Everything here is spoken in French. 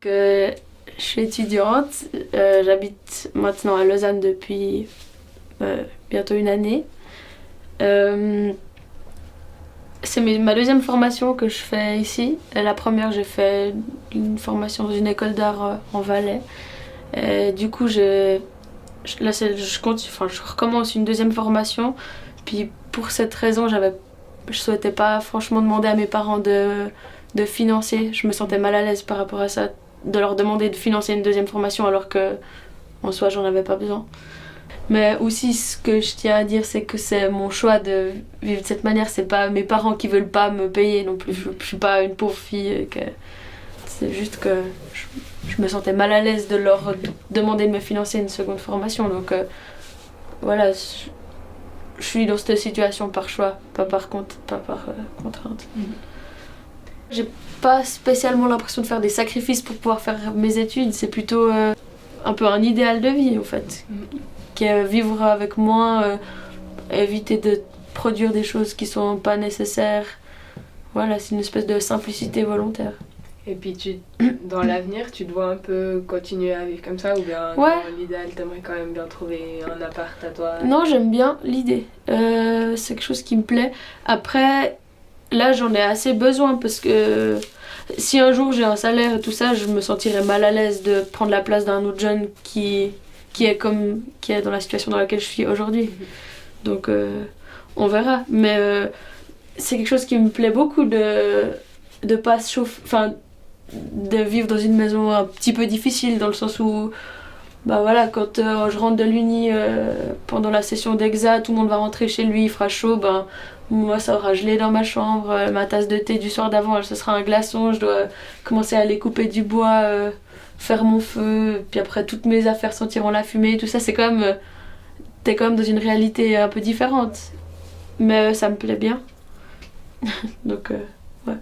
Je suis étudiante, j'habite maintenant à Lausanne depuis bientôt une année. C'est ma deuxième formation que je fais ici. La première, j'ai fait une formation dans une école d'art en Valais. Du coup, je recommence une deuxième formation. Puis pour cette raison, je souhaitais pas franchement demander à mes parents de financer. Je me sentais mal à l'aise par rapport à ça, de leur demander de financer une deuxième formation alors que en soi, j'en avais pas besoin. Mais aussi, ce que je tiens à dire, c'est que c'est mon choix de vivre de cette manière. C'est pas mes parents qui veulent pas me payer non plus. Je suis pas une pauvre fille. C'est juste que je me sentais mal à l'aise de leur demander de me financer une seconde formation. Donc voilà, je suis dans cette situation par choix, pas par contrainte. J'ai pas spécialement l'impression de faire des sacrifices pour pouvoir faire mes études. C'est plutôt un peu un idéal de vie, en fait. Qui est vivre avec moins, éviter de produire des choses qui sont pas nécessaires. Voilà, c'est une espèce de simplicité volontaire. Et puis dans l'avenir, tu dois un peu continuer à vivre comme ça ou bien Ouais. Dans l'idéal, t'aimerais quand même bien trouver un appart à toi? Non, j'aime bien l'idée. C'est quelque chose qui me plaît. Après, là, j'en ai assez besoin parce que si un jour j'ai un salaire et tout ça, je me sentirais mal à l'aise de prendre la place d'un autre jeune qui est dans la situation dans laquelle je suis aujourd'hui. Donc, on verra. Mais c'est quelque chose qui me plaît beaucoup de pas se chauffer, enfin, de vivre dans une maison un petit peu difficile dans le sens où bah voilà, quand je rentre de l'uni pendant la session d'exa, tout le monde va rentrer chez lui, il fera chaud, ben moi ça aura gelé dans ma chambre, ma tasse de thé du soir d'avant, ce sera un glaçon, je dois commencer à aller couper du bois, faire mon feu, puis après toutes mes affaires sentiront la fumée, tout ça, c'est quand même t'es quand même dans une réalité un peu différente, mais ça me plaît bien. Donc ouais.